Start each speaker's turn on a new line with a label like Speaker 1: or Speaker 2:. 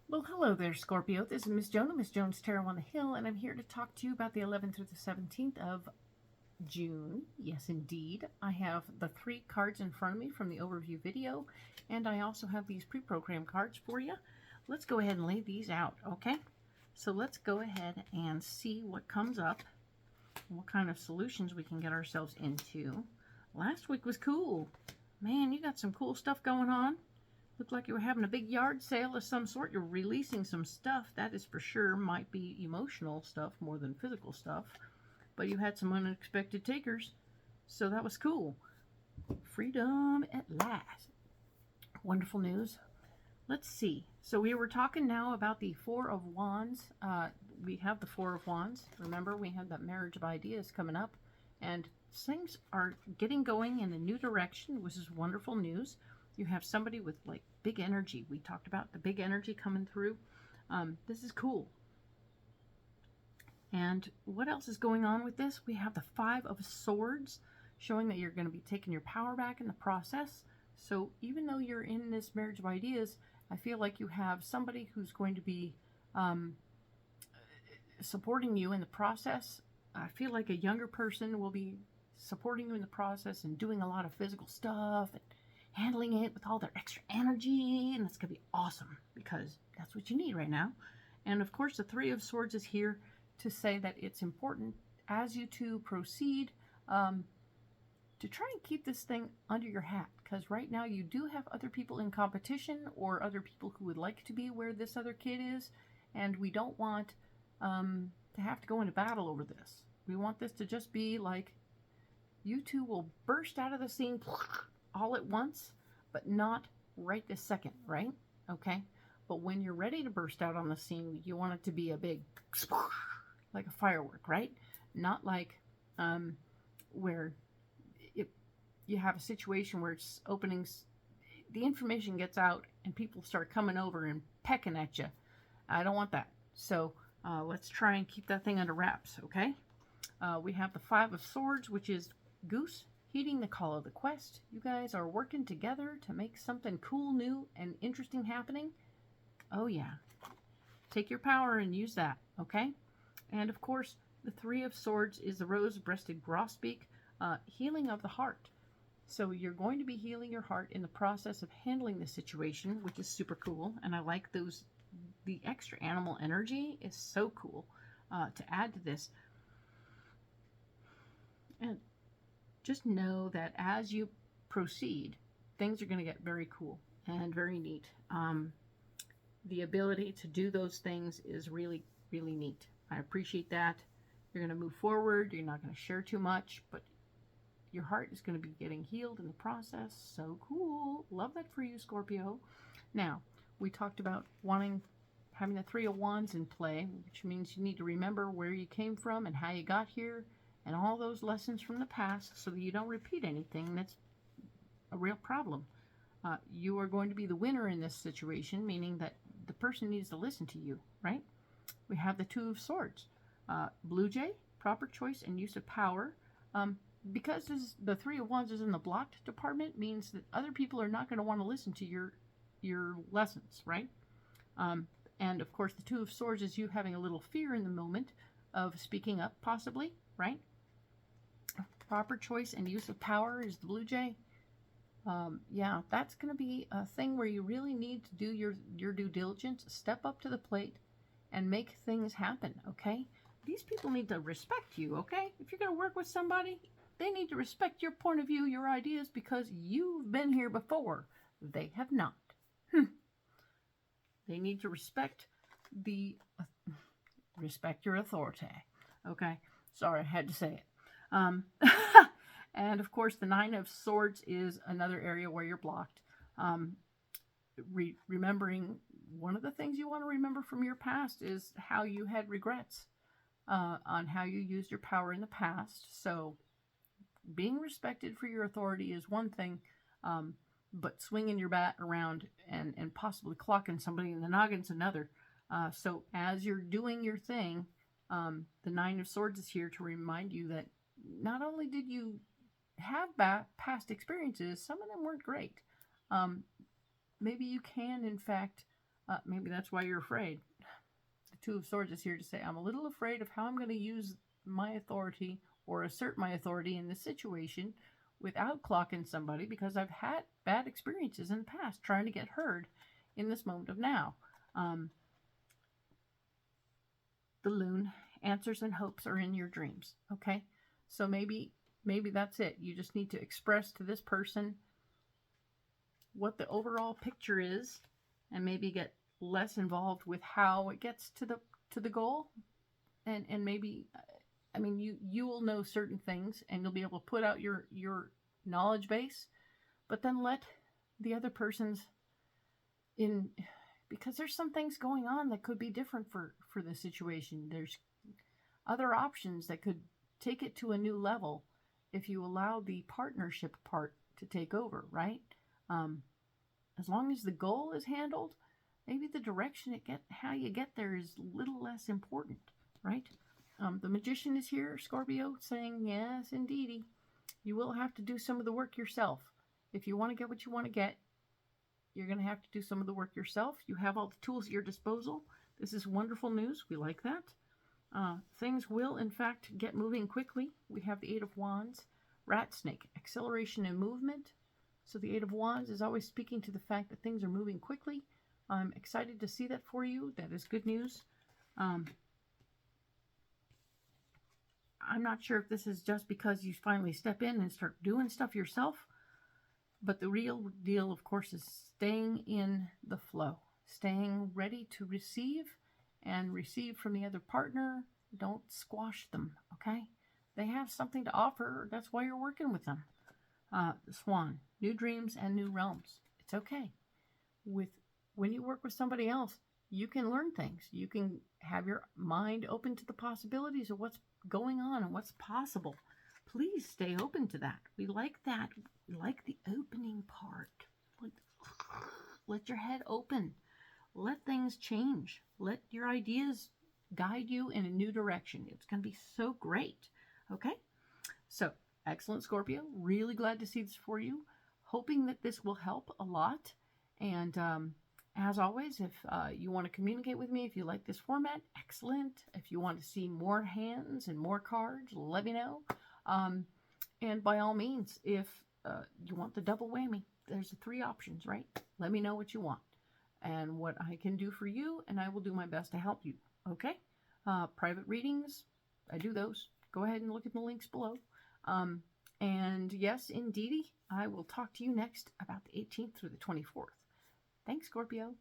Speaker 1: Well, hello there, Scorpio. This is Miss Joan of Miss Joan's Tarot on the Hill, and I'm here to talk to you about the 11th through the 17th of June. Yes, indeed. I have the 3 cards in front of me from the overview video, and I also have these pre-programmed cards for you. Let's go ahead and lay these out, okay? So let's go ahead and see what comes up, and what kind of solutions we can get ourselves into. Last week was cool. Man, you got some cool stuff going on. Looked like you were having a big yard sale of some sort. You're releasing some stuff. That is for sure. Might be emotional stuff more than physical stuff. But you had some unexpected takers. So that was cool. Freedom at last. Wonderful news. Let's see. So we were talking now about the Four of Wands. We have the Four of Wands. Remember, we have that marriage of ideas coming up. And things are getting going in a new direction, which is wonderful news. You have somebody with like big energy. We talked about the big energy coming through. This is cool. And what else is going on with this? We have the Five of Swords, showing that you're going to be taking your power back in the process. So even though you're in this marriage of ideas, I feel like you have somebody who's going to be supporting you in the process. I feel like a younger person will be supporting you in the process and doing a lot of physical stuff and handling it with all their extra energy, and it's going to be awesome because that's what you need right now. And of course, the Three of Swords is here to say that it's important as you two proceed to try and keep this thing under your hat, because right now you do have other people in competition or other people who would like to be where this other kid is, and we don't want to have to go into battle over this. We want this to just be like you two will burst out of the scene all at once, but not right this second, right? Okay? But when you're ready to burst out on the scene, you want it to be a big, like a firework, right? Not like where you have a situation where it's openings, the information gets out and people start coming over and pecking at you. I don't want that. So let's try and keep that thing under wraps, okay? We have the Five of Swords, which is Goose, heeding the call of the quest. You guys are working together to make something cool, new, and interesting happening. Oh yeah. Take your power and use that, okay? And of course, the Three of Swords is the rose-breasted grosbeak, healing of the heart. So you're going to be healing your heart in the process of handling the situation, which is super cool. And I like those. The extra animal energy is so cool to add to this. And just know that as you proceed, things are going to get very cool and very neat. The ability to do those things is really, really neat. I appreciate that. You're going to move forward. You're not going to share too much, but your heart is going to be getting healed in the process. So cool. Love that for you, Scorpio. Now, we talked about having the Three of Wands in play, which means you need to remember where you came from and how you got here, and all those lessons from the past so that you don't repeat anything that's a real problem. You are going to be the winner in this situation, meaning that the person needs to listen to you, right? We have the Two of Swords. Blue Jay, proper choice and use of power. Because the Three of Wands is in the blocked department, means that other people are not going to want to listen to your lessons, right? And of course, the Two of Swords is you having a little fear in the moment of speaking up, possibly, right? Proper choice and use of power is the Blue Jay. Yeah, that's going to be a thing where you really need to do your due diligence, step up to the plate, and make things happen, okay? These people need to respect you, okay? If you're going to work with somebody, they need to respect your point of view, your ideas, because you've been here before. They have not. They need to respect respect your authority, okay? Sorry, I had to say it. And of course, the Nine of Swords is another area where you're blocked. Remembering, one of the things you want to remember from your past is how you had regrets on how you used your power in the past. So being respected for your authority is one thing, but swinging your bat around and possibly clocking somebody in the noggin's another. So as you're doing your thing, the Nine of Swords is here to remind you that not only did you have past experiences, some of them weren't great. Maybe you can, in fact, Maybe that's why you're afraid. The Two of Swords is here to say, I'm a little afraid of how I'm going to use my authority or assert my authority in this situation without clocking somebody, because I've had bad experiences in the past trying to get heard in this moment of now. The Loon, answers and hopes are in your dreams. Okay, so maybe that's it. You just need to express to this person what the overall picture is, and maybe get less involved with how it gets to the goal, and maybe, I mean, you will know certain things and you'll be able to put out your knowledge base, but then let the other person's in, because there's some things going on that could be different for the situation. There's other options that could take it to a new level if you allow the partnership part to take over, right? As long as the goal is handled, maybe the direction how you get there is a little less important, right? The Magician is here, Scorpio, saying, yes, indeedy, you will have to do some of the work yourself. If you want to get what you want to get, you're going to have to do some of the work yourself. You have all the tools at your disposal. This is wonderful news. We like that. Things will, in fact, get moving quickly. We have the Eight of Wands, Rat Snake, acceleration and movement. So the Eight of Wands is always speaking to the fact that things are moving quickly. I'm excited to see that for you. That is good news. I'm not sure if this is just because you finally step in and start doing stuff yourself, but the real deal, of course, is staying in the flow, staying ready to receive and receive from the other partner. Don't squash them, okay? They have something to offer. That's why you're working with them. The Swan, new dreams and new realms. It's okay. When you work with somebody else, you can learn things. You can have your mind open to the possibilities of what's going on and what's possible. Please stay open to that. We like that. We like the opening part. Let your head open. Let things change. Let your ideas guide you in a new direction. It's going to be so great. Okay? So, excellent, Scorpio. Really glad to see this for you. Hoping that this will help a lot. And as always, if you want to communicate with me, if you like this format, excellent. If you want to see more hands and more cards, let me know. And by all means, if you want the double whammy, there's the 3 options, right? Let me know what you want and what I can do for you, and I will do my best to help you, okay? Private readings, I do those. Go ahead and look at the links below. And yes, indeedy, I will talk to you next about the 18th through the 24th. Thanks, Scorpio.